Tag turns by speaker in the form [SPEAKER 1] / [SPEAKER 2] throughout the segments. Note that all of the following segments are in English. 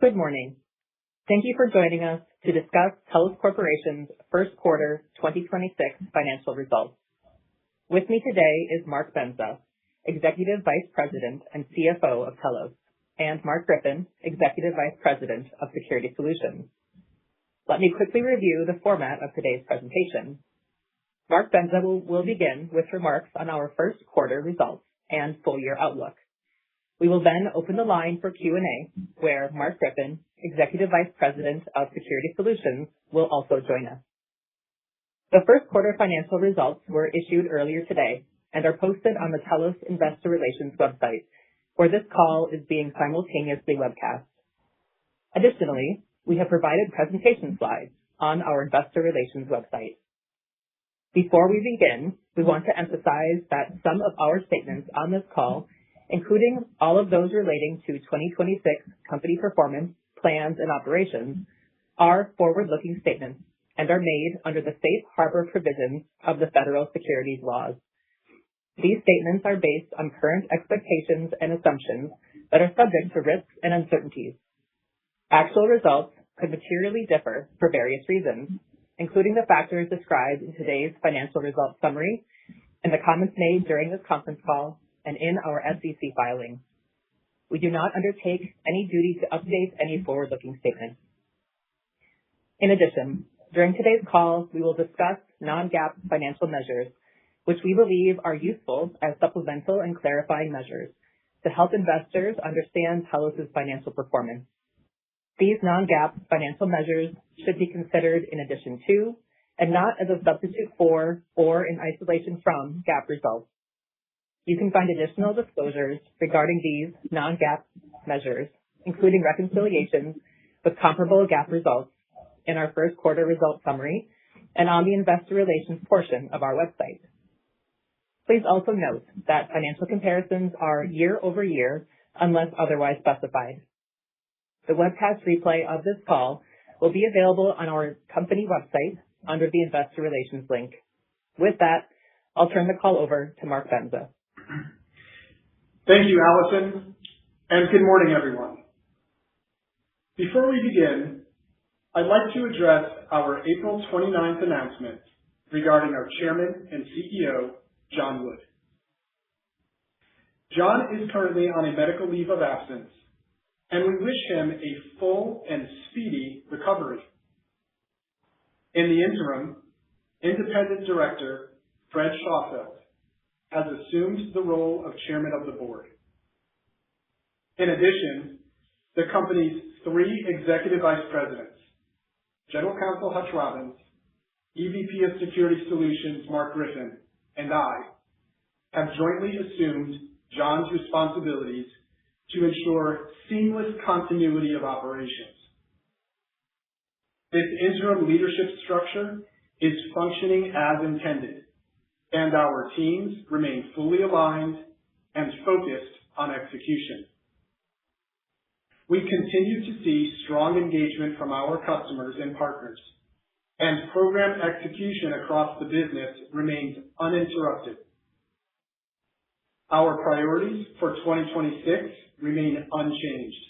[SPEAKER 1] Good morning. Thank you for joining us to discuss Telos Corporation's first quarter 2026 financial results. With me today is Mark Bendza, Executive Vice President and CFO of Telos, and Mark Griffin, Executive Vice President of Security Solutions. Let me quickly review the format of today's presentation. Mark Bendza will begin with remarks on our first quarter results and full year outlook. We will then open the line for Q&A, where Mark Griffin, Executive Vice President of Security Solutions, will also join us. The first quarter financial results were issued earlier today and are posted on the Telos Investor Relations website, where this call is being simultaneously webcast. Additionally, we have provided presentation slides on our Investor Relations website. Before we begin, we want to emphasize that some of our statements on this call, including all of those relating to 2026 company performance, plans, and operations, are forward-looking statements and are made under the safe harbor provisions of the federal securities laws. These statements are based on current expectations and assumptions that are subject to risks and uncertainties. Actual results could materially differ for various reasons, including the factors described in today's financial results summary and the comments made during this conference call and in our SEC filings. We do not undertake any duty to update any forward-looking statements. In addition, during today's call, we will discuss non-GAAP financial measures, which we believe are useful as supplemental and clarifying measures to help investors understand Telos' financial performance. These non-GAAP financial measures should be considered in addition to, and not as a substitute for or in isolation from, GAAP results. You can find additional disclosures regarding these non-GAAP measures, including reconciliations with comparable GAAP results, in our first quarter results summary and on the investor relations portion of our website. Please also note that financial comparisons are year-over-year unless otherwise specified. The webcast replay of this call will be available on our company website under the investor relations link. With that, I'll turn the call over to Mark Bendza.
[SPEAKER 2] Thank you, Allison, and good morning, everyone. Before we begin, I'd like to address our April 29th announcement regarding our Chairman and CEO, John Wood. John is currently on a medical leave of absence, and we wish him a full and speedy recovery. In the interim, independent director Fred Schauffeld has assumed the role of Chairman of the Board. In addition, the company's three Executive Vice Presidents, General Counsel Hutch Robbins, EVP of Security Solutions Mark Griffin, and I have jointly assumed John's responsibilities to ensure seamless continuity of operations. This interim leadership structure is functioning as intended, and our teams remain fully aligned and focused on execution. We continue to see strong engagement from our customers and partners, and program execution across the business remains uninterrupted. Our priorities for 2026 remain unchanged: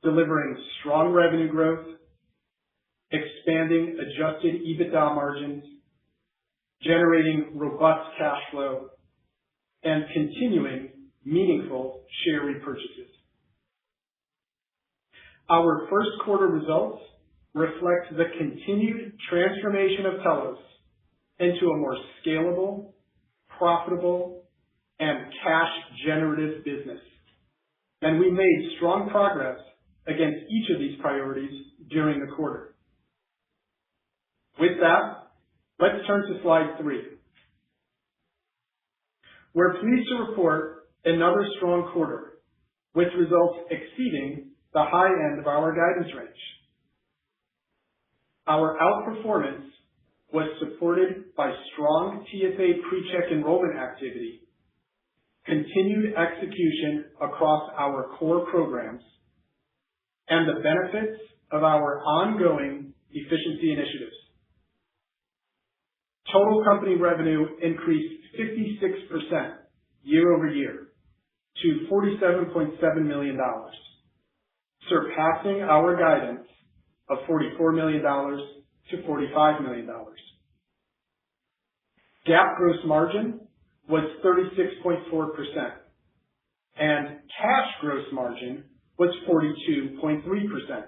[SPEAKER 2] delivering strong revenue growth, expanding adjusted EBITDA margins, generating robust cash flow, and continuing meaningful share repurchases. Our first quarter results reflect the continued transformation of Telos into a more scalable, profitable, and cash-generative business, and we made strong progress against each of these priorities during the quarter. With that, let's turn to slide 3. We're pleased to report another strong quarter, with results exceeding the high end of our guidance range. Our outperformance was supported by strong TSA PreCheck enrollment activity, continued execution across our core programs, and the benefits of our ongoing efficiency initiatives. Total company revenue increased 56% year-over-year to $47.7 million, surpassing our guidance of $44 million to $45 million. GAAP gross margin was 36.4%, and cash gross margin was 42.3%,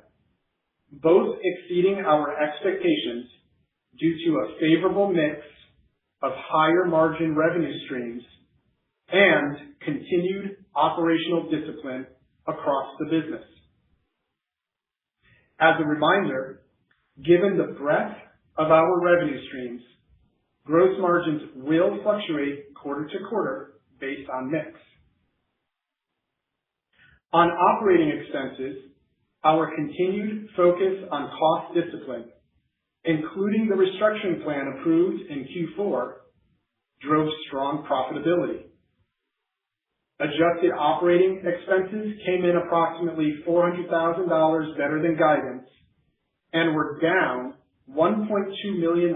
[SPEAKER 2] both exceeding our expectations due to a favorable mix of higher margin revenue streams and continued operational discipline across the business. As a reminder, given the breadth of our revenue streams, gross margins will fluctuate quarter to quarter based on mix. On operating expenses, our continued focus on cost discipline, including the restructuring plan approved in Q4, drove strong profitability. Adjusted operating expenses came in approximately $400,000 better than guidance and were down $1.2 million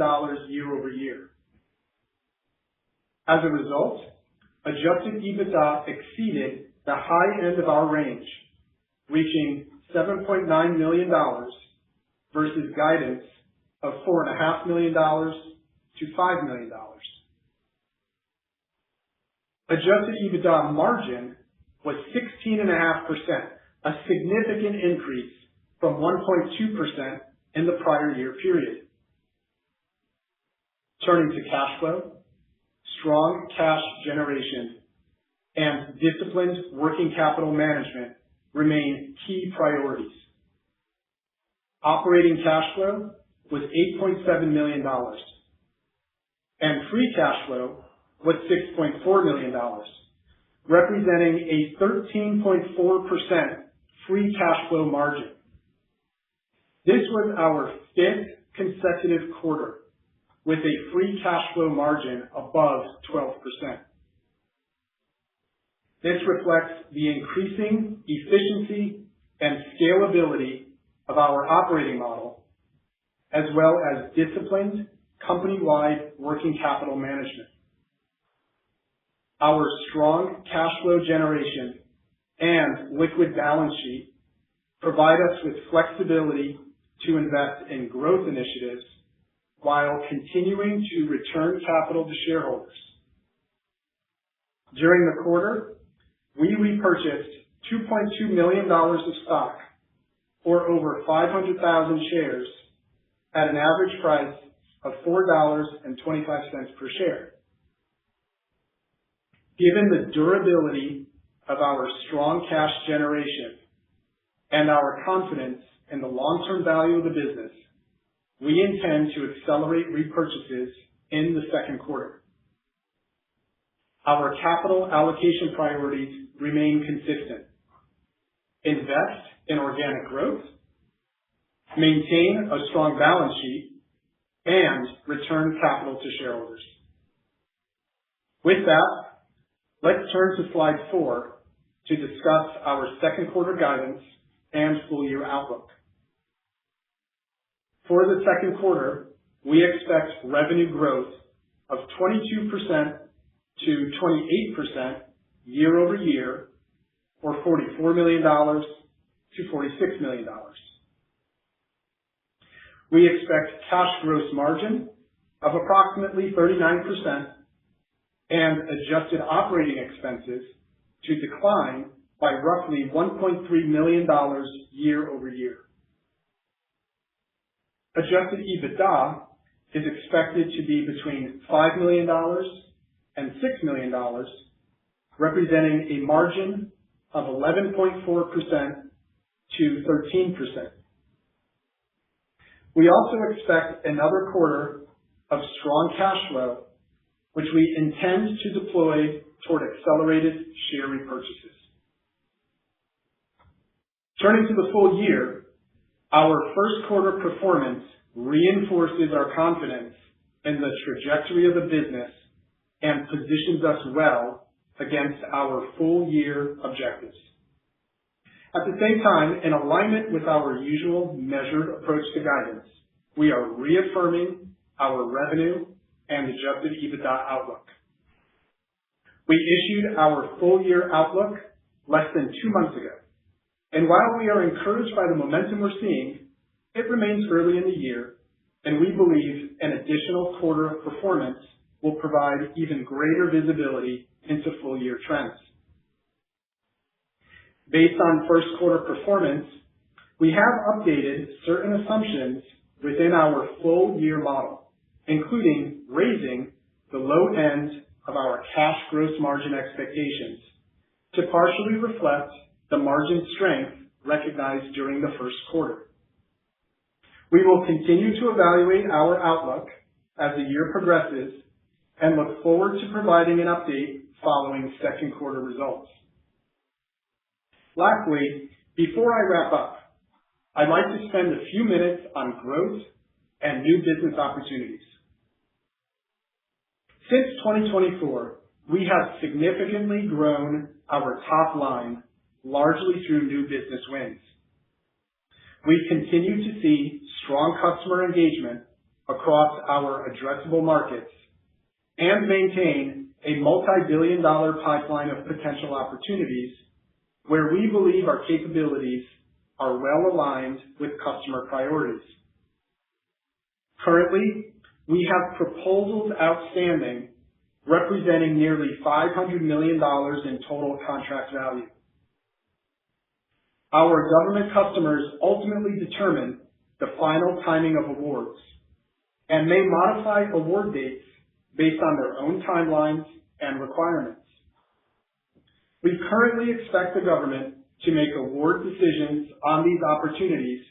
[SPEAKER 2] year over year. As a result, adjusted EBITDA exceeded the high end of our range, reaching $7.9 million versus guidance of $4.5 million to $5 million. Adjusted EBITDA margin was 16.5%, a significant increase from 1.2% in the prior year period. Turning to cash flow, strong cash generation and disciplined working capital management remain key priorities. Operating cash flow was $8.7 million, and free cash flow was $6.4 million, representing a 13.4% free cash flow margin. This was our fifth consecutive quarter with a free cash flow margin above 12%. This reflects the increasing efficiency and scalability of our operating model, as well as disciplined company-wide working capital management. Our strong cash flow generation and liquid balance sheet provide us with flexibility to invest in growth initiatives while continuing to return capital to shareholders. During the quarter, we repurchased $2.2 million of stock, or over 500,000 shares, at an average price of $4.25 per share. Given the durability of our strong cash generation and our confidence in the long-term value of the business, we intend to accelerate repurchases in the second quarter. Our capital allocation priorities remain consistent. Invest in organic growth, maintain a strong balance sheet, and return capital to shareholders. With that, let's turn to slide 4 to discuss our second quarter guidance and full year outlook. For the second quarter, we expect revenue growth of 22% to 28% year over year, or $44 million to $46 million. We expect cash gross margin of approximately 39% and adjusted operating expenses to decline by roughly $1.3 million year over year. Adjusted EBITDA is expected to be between $5 million and $6 million, representing a margin of 11.4% to 13%. We also expect another quarter of strong cash flow, which we intend to deploy toward accelerated share repurchases. Turning to the full year, our first quarter performance reinforces our confidence in the trajectory of the business and positions us well against our full year objectives. At the same time, in alignment with our usual measured approach to guidance, we are reaffirming our revenue and adjusted EBITDA outlook. We issued our full year outlook less than 2 months ago, And while we are encouraged by the momentum we're seeing, it remains early in the year, and we believe an additional quarter of performance will provide even greater visibility into full year trends. Based on first quarter performance, we have updated certain assumptions within our full year model, including raising the low end of our cash gross margin expectations to partially reflect the margin strength recognized during the first quarter. We will continue to evaluate our outlook as the year progresses and look forward to providing an update following second quarter results. Lastly, before I wrap up, I'd like to spend a few minutes on growth and new business opportunities. Since 2024, we have significantly grown our top line largely through new business wins. We continue to see strong customer engagement across our addressable markets and maintain a multi-billion-dollar pipeline of potential opportunities where we believe our capabilities are well aligned with customer priorities. Currently, we have proposals outstanding representing nearly $500 million in total contract value. Our government customers ultimately determine the final timing of awards and may modify award dates based on their own timelines and requirements. We currently expect the government to make award decisions on these opportunities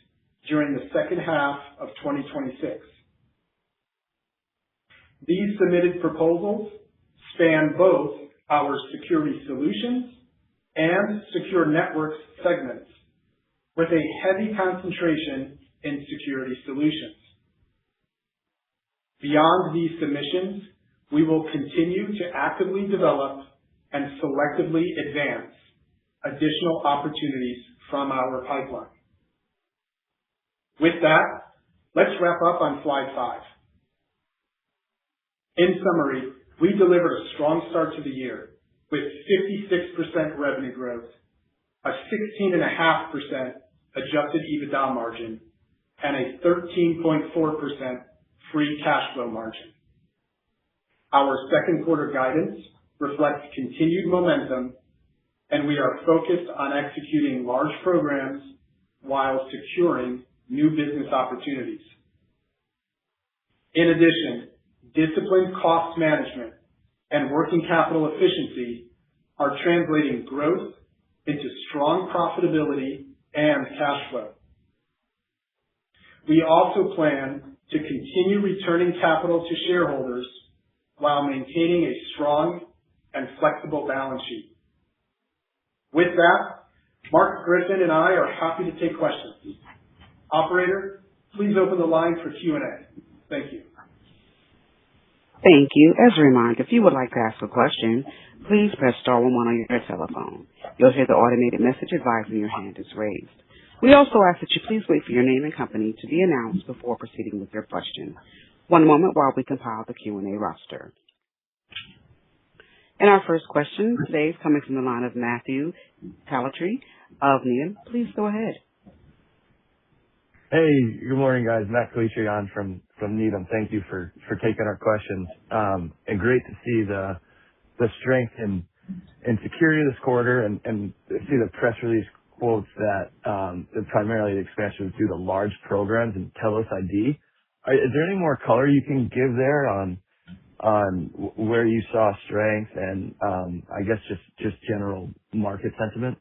[SPEAKER 2] during the second half of 2026. These submitted proposals span both our security solutions and secure networks segments, with a heavy concentration in security solutions. Beyond these submissions, we will continue to actively develop and selectively advance additional opportunities from our pipeline. With that, let's wrap up on slide 5. In summary, we delivered a strong start to the year with 56% revenue growth, a 16.5% adjusted EBITDA margin, and a 13.4% free cash flow margin. Our second quarter guidance reflects continued momentum, and we are focused on executing large programs while securing new business opportunities. In addition, disciplined cost management and working capital efficiency are translating growth into strong profitability and cash flow. We also plan to continue returning capital to shareholders while maintaining a strong and flexible balance sheet. With that, Mark Griffin and I are happy to take questions. Operator, please open the line for Q&A. Thank you.
[SPEAKER 3] Thank you. As a reminder, if you would like to ask a question, please press star 11 on your telephone. You'll hear the automated message advising your hand is raised. We also ask that you please wait for your name and company to be announced before proceeding with your question. One moment while we compile the Q&A roster. And our first question today is coming from the line of Matthew Calitri of Needham. Please go ahead.
[SPEAKER 4] Hey, good morning, guys. Matt Calitri on from Needham. Thank you for taking our questions. And great to see the strength in security this quarter and see the press release quotes that primarily the expansion was due to large programs and Telos ID. Is there any more color you can give there on where you saw strength and I guess just general market sentiment?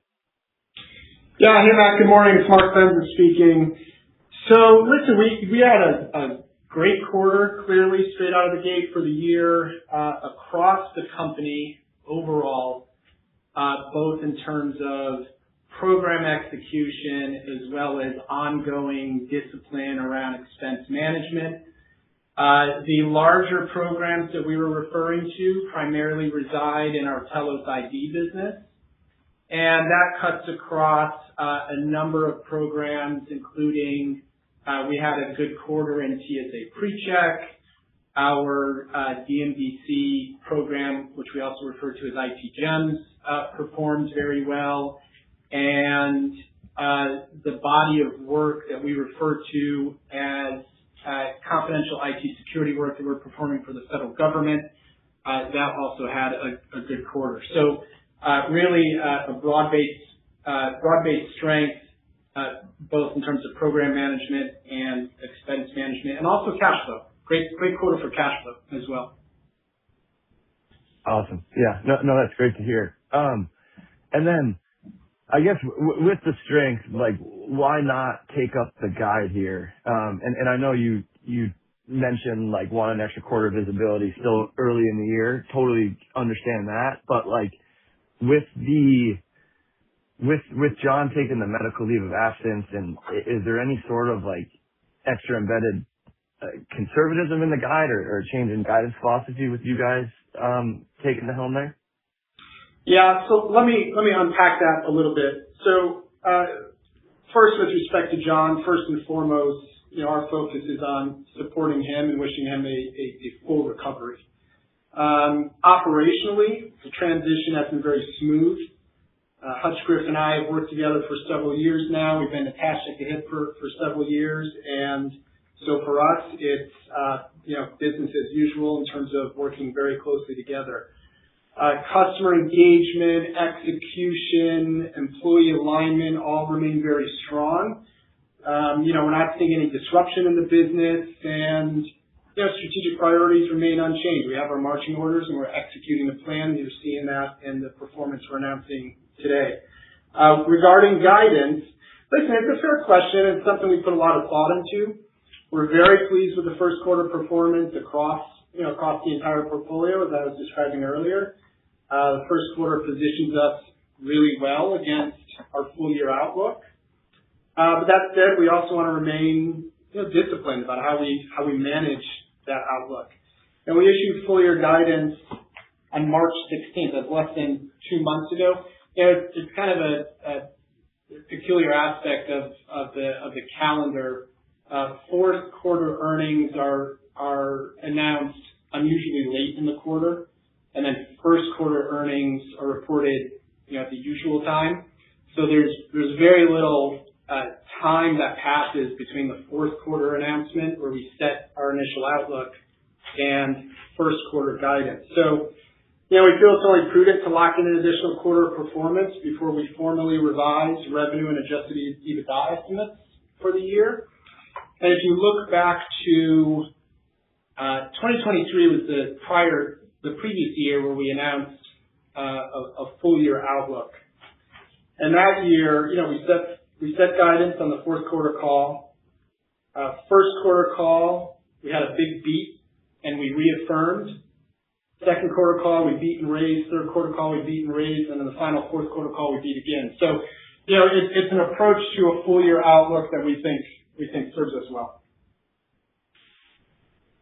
[SPEAKER 2] Yeah, hey Matt, good morning. It's Mark Benson speaking. So listen, we had a great quarter, clearly straight out of the gate for the year across the company overall, both in terms of program execution as well as ongoing discipline around expense management. The larger programs that we were referring to primarily reside in our Telos ID business, and that cuts across a number of programs, including we had a good quarter in TSA PreCheck, our DMDC program, which we also refer to as IT GEMS, performed very well, and the body of work that we refer to as confidential IT security work that we're performing for the federal government. That also had a good quarter. So really a broad-based strength, both in terms of program management and expense management, and also cash flow. Great quarter for cash flow as well.
[SPEAKER 4] Awesome. Yeah. No, that's great to hear. And then I guess with the strength, like, why not take up the guide here? And I know you mentioned like wanting extra quarter visibility still early in the year. Totally understand that. But like with John taking the medical leave of absence, and is there any sort of like extra embedded conservatism in the guide or change in guidance philosophy with you guys taking the helm there?
[SPEAKER 2] Yeah, so let me unpack that a little bit. So first, with respect to John, first and foremost, our focus is on supporting him and wishing him a full recovery. Operationally, the transition has been very smooth. Hutchcliff and I have worked together for several years now. We've been attached at the hip for several years, and so for us, it's business as usual in terms of working very closely together. Customer engagement, execution, employee alignment all remain very strong. We're not seeing any disruption in the business, and strategic priorities remain unchanged. We have our marching orders, and we're executing the plan. You're seeing that in the performance we're announcing today. Regarding guidance, listen, it's a fair question. It's something we put a lot of thought into. We're very pleased with the first quarter performance across the entire portfolio, as I was describing earlier. The first quarter positions us really well against our full year outlook. But that said, we also want to remain disciplined about how we manage that outlook. And we issued full year guidance on March 16th. That's less than 2 months ago. It's kind of a peculiar aspect of the calendar. Fourth quarter earnings are announced unusually late in the quarter, and then first quarter earnings are reported at the usual time. So there's very little time that passes between the fourth quarter announcement, where we set our initial outlook, and first quarter guidance. So we feel it's only prudent to lock in an additional quarter of performance before we formally revise revenue and adjusted EBITDA estimates for the year. And if you look back to 2023 was the previous year where we announced a full year outlook. And that year, we set guidance on the fourth quarter call. First quarter call, we had a big beat and we reaffirmed. Second quarter call, we beat and raised. Third quarter call, we beat and raised. And then the final fourth quarter call, we beat again. So, it's an approach to a full year outlook that we think serves us well.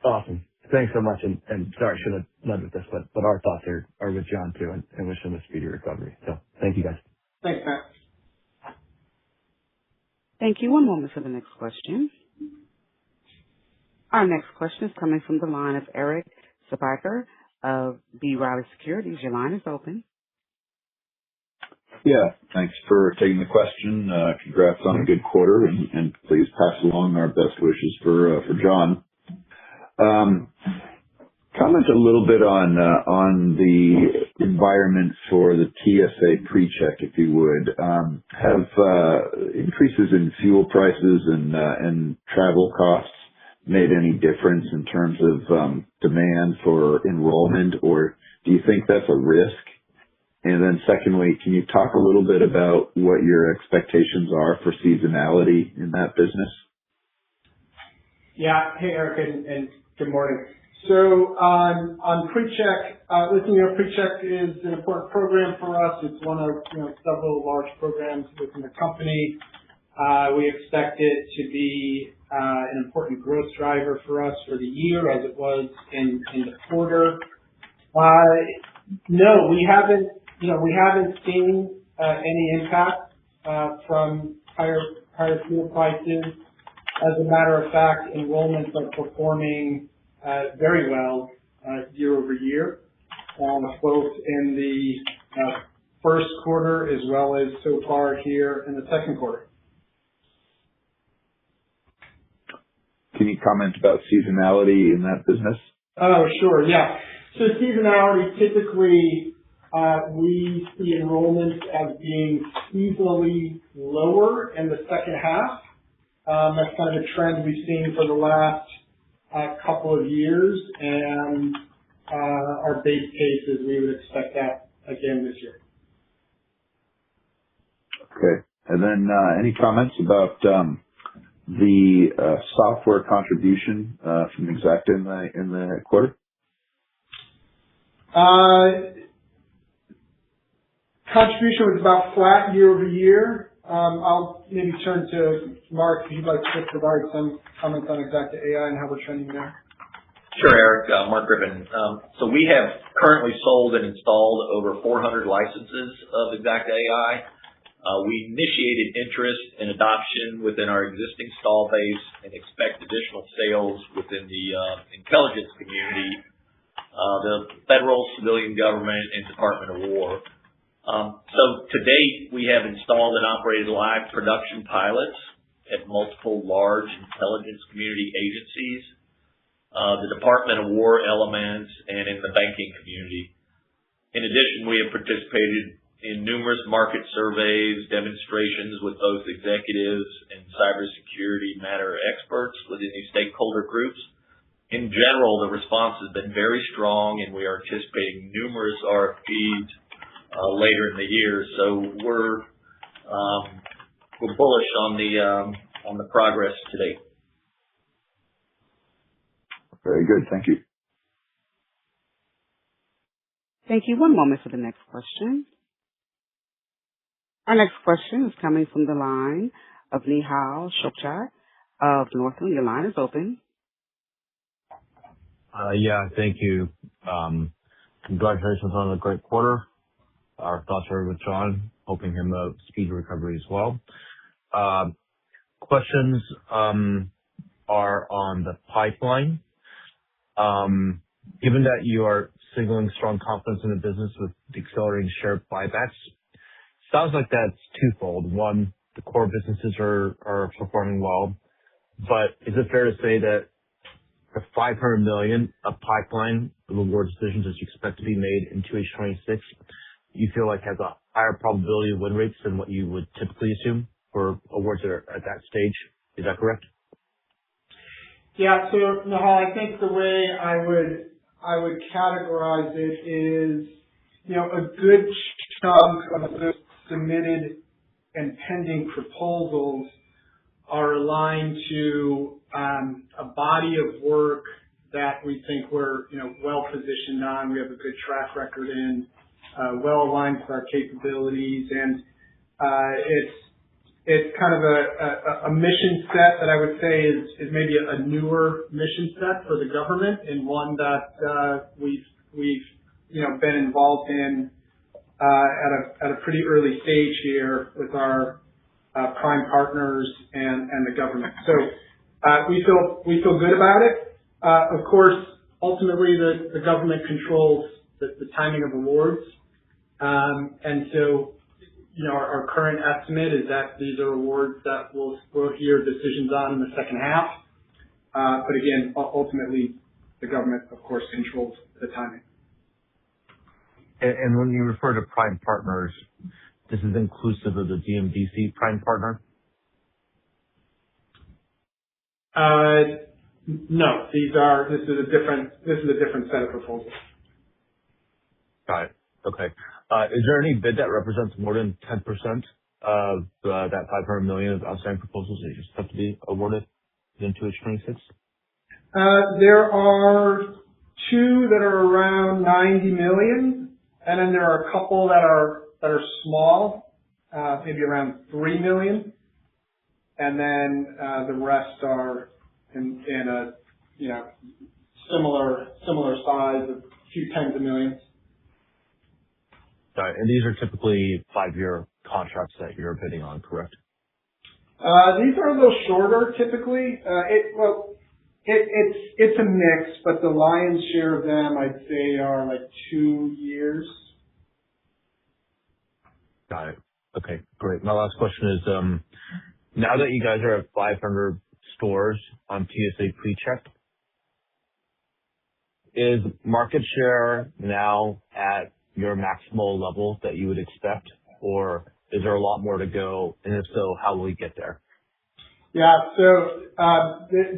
[SPEAKER 4] Awesome. Thanks so much. And sorry, I should have led with this, but our thoughts are with John too, and wish him a speedy recovery. So thank you guys.
[SPEAKER 2] Thanks, Matt.
[SPEAKER 3] Thank you. One moment for the next question. Our next question is coming from the line of Eric Sabater of B. Riley Securities. Your line is open.
[SPEAKER 5] Yeah, thanks for taking the question. Congrats on a good quarter, and please pass along our best wishes for John. Comment a little bit on the environment for the TSA PreCheck, if you would. Have increases in fuel prices and travel costs made any difference in terms of demand for enrollment, or do you think that's a risk? And then secondly, can you talk a little bit about what your expectations are for seasonality in that business?
[SPEAKER 2] Yeah. Hey, Eric, and good morning. So on PreCheck, listen, PreCheck is an important program for us. It's one of several large programs within the company. We expect it to be an important growth driver for us for the year, as it was in the quarter. No, we haven't seen any impact from higher fuel prices. As a matter of fact, enrollments are performing very well year over year, both in the first quarter as well as so far here in the second quarter.
[SPEAKER 5] Can you comment about seasonality in that business?
[SPEAKER 2] Oh, sure. Yeah. So seasonality, typically, we see enrollments as being seasonally lower in the second half. That's kind of a trend we've seen for the last couple of years, and our base case is we would expect that again this year.
[SPEAKER 5] Okay. And then any comments about the software contribution from Exacta in the quarter?
[SPEAKER 2] Contribution was about flat year over year. I'll maybe turn to Mark if you'd like to provide some comments on Exacta AI and how we're trending there.
[SPEAKER 6] Sure, Eric. Mark Griffin. So we have currently sold and installed over 400 licenses of Exacta AI. We initiated interest and adoption within our existing install base and expect additional sales within the intelligence community, the federal, civilian government, and Department of War. So to date, we have installed and operated live production pilots at multiple large intelligence community agencies, the Department of War elements, and in the banking community. In addition, we have participated in numerous market surveys, demonstrations with both executives and cybersecurity matter experts within these stakeholder groups. In general, the response has been very strong, and we are anticipating numerous RFPs later in the year. So we're bullish on the progress to date.
[SPEAKER 5] Very good. Thank you.
[SPEAKER 3] Thank you. One moment for the next question. Our next question is coming from the line of Nehal Shokchar of Northland. Your line is open.
[SPEAKER 7] Yeah, thank you. Congratulations on a great quarter. Our thoughts are with John, hoping him a speedy recovery as well. Questions are on the pipeline. Given that you are signaling strong confidence in the business with the accelerating share buybacks, sounds like that's twofold. One, the core businesses are performing well, but is it fair to say that the $500 million of pipeline of award decisions that you expect to be made in 2H26, you feel like has a higher probability of win rates than what you would typically assume for awards that are at that stage? Is that correct?
[SPEAKER 2] Yeah. So, Nehal, I think the way I would categorize it is, a good chunk of the submitted and pending proposals are aligned to a body of work that we think we're well positioned on. We have a good track record in, well aligned with our capabilities, and it's kind of a mission set that I would say is maybe a newer mission set for the government, and one that we've been involved in at a pretty early stage here with our prime partners and the government. So we feel good about it. Of course, ultimately the government controls the timing of awards, and so our current estimate is that these are awards that we'll hear decisions on in the second half. But again, ultimately the government, of course, controls the timing.
[SPEAKER 7] And when you refer to prime partners, this is inclusive of the DMDC prime partner?
[SPEAKER 2] No, this is a different set of proposals.
[SPEAKER 7] Got it. Okay. Is there any bid that represents more than 10% of that $500 million of outstanding proposals that you just have to be awarded in 2H26?
[SPEAKER 2] There are two that are around $90 million, and then there are a couple that are small, maybe around $3 million, and then the rest are in a similar size of a few tens of millions.
[SPEAKER 7] Got it. And these are typically 5-year contracts that you're bidding on, correct?
[SPEAKER 2] These are a little shorter typically. It's a mix, but the lion's share of them, I'd say, are like 2 years.
[SPEAKER 7] Got it. Okay, great. My last question is, now that you guys are at 500 stores on TSA PreCheck, is market share now at your maximal level that you would expect, or is there a lot more to go? And if so, how will we get there?
[SPEAKER 2] Yeah. So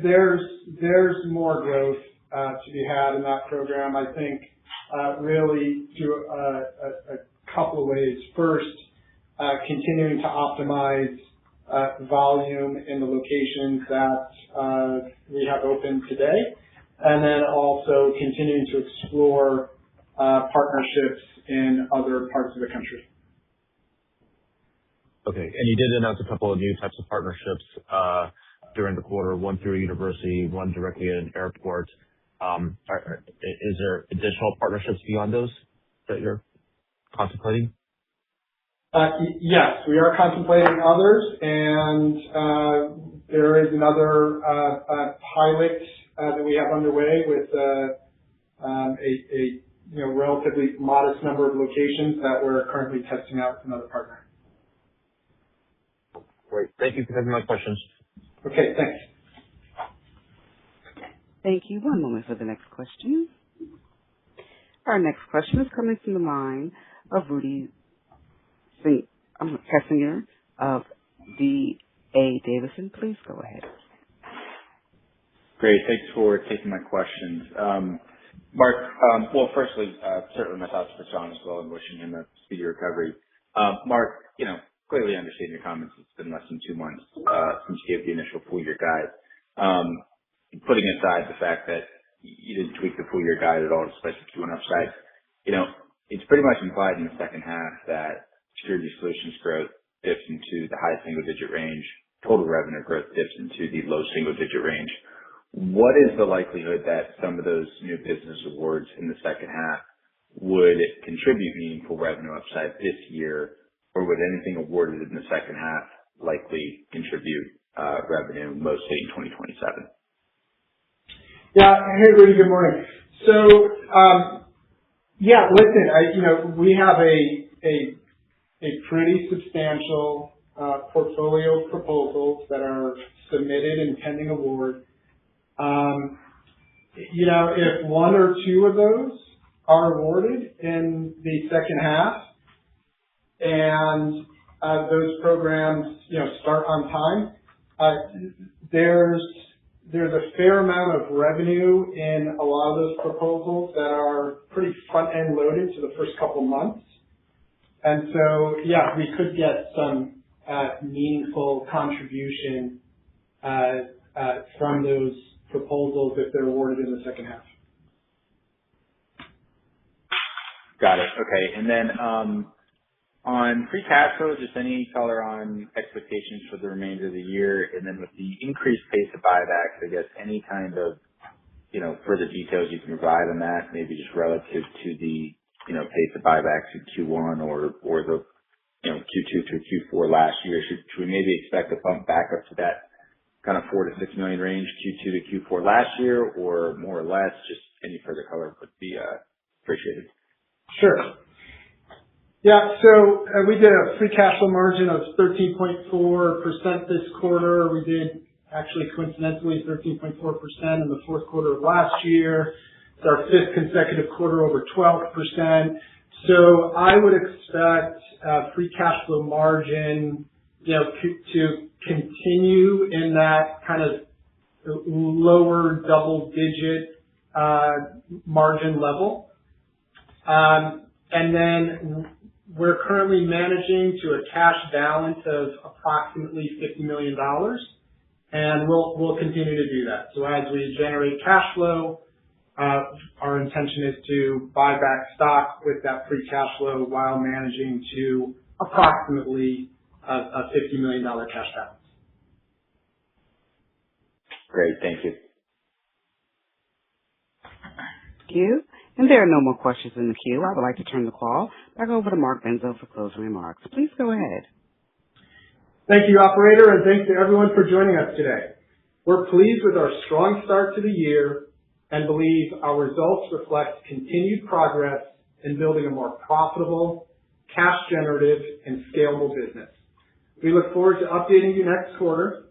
[SPEAKER 2] there's more growth to be had in that program. I think really through a couple of ways. First, continuing to optimize volume in the locations that we have open today, and then also continuing to explore partnerships in other parts of the country.
[SPEAKER 7] Okay. And you did announce a couple of new types of partnerships during the quarter, one through a university, one directly at an airport. Is there additional partnerships beyond those that you're contemplating?
[SPEAKER 2] Yes, we are contemplating others, and there is another pilot that we have underway with a relatively modest number of locations that we're currently testing out with another partner.
[SPEAKER 7] Great. Thank you for taking my questions.
[SPEAKER 2] Okay, thanks.
[SPEAKER 3] Thank you. One moment for the next question. Our next question is coming from the line of Rudy Kessinger of D.A. Davidson. Please go ahead.
[SPEAKER 8] Great. Thanks for taking my questions. Mark, well, firstly, certainly my thoughts for John as well and wishing him a speedy recovery. Mark, clearly understand your comments. It's been less than 2 months since you gave the initial full year guide. Putting aside the fact that you didn't tweak the full year guide at all despite the Q1 upside, it's pretty much implied in the second half that security solutions growth dips into the high single digit range, total revenue growth dips into the low single digit range. What is the likelihood that some of those new business awards in the second half would contribute meaningful revenue upside this year, or would anything awarded in the second half likely contribute revenue mostly in 2027?
[SPEAKER 2] Yeah. Hey, Rudy. Good morning. So, listen, we have a pretty substantial portfolio of proposals that are submitted and pending award. If one or two of those are awarded in the second half and those programs, start on time, there's a fair amount of revenue in a lot of those proposals that are pretty front-end loaded to the first couple months. And so, yeah, we could get some meaningful contribution from those proposals if they're awarded in the second half.
[SPEAKER 8] Got it. Okay. And then on free cash flow, just any color on expectations for the remainder of the year, and then with the increased pace of buybacks, I guess any kind of further details you can provide on that, maybe just relative to the pace of buybacks in Q1 or the Q2 through Q4 last year. Should we maybe expect a bump back up to that kind of $4 to $6 million range Q2 to Q4 last year, or more or less? Just any further color would be appreciated.
[SPEAKER 2] Sure. Yeah, so we did a free cash flow margin of 13.4% this quarter. We did actually coincidentally 13.4% in the fourth quarter of last year. It's our fifth consecutive quarter over 12%. So I would expect free cash flow margin, to continue in that kind of lower double digit margin level. And then we're currently managing to a cash balance of approximately $50 million, and we'll continue to do that. So as we generate cash flow, our intention is to buy back stock with that free cash flow while managing to approximately a $50 million cash balance.
[SPEAKER 8] Great. Thank you.
[SPEAKER 3] Thank you. And there are no more questions in the queue. I would like to turn the call back over to Mark Benzo for closing remarks. Please go ahead.
[SPEAKER 2] Thank you, operator, and thanks to everyone for joining us today. We're pleased with our strong start to the year and believe our results reflect continued progress in building a more profitable cash generative, and scalable business. We look forward to updating you next quarter.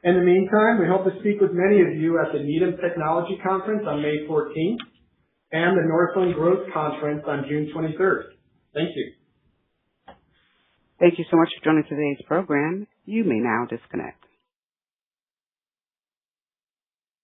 [SPEAKER 2] In the meantime, we hope to speak with many of you at the Needham Technology Conference on May 14th and the Northland Growth Conference on June 23rd. Thank you.
[SPEAKER 3] Thank you so much for joining today's program. You may now disconnect.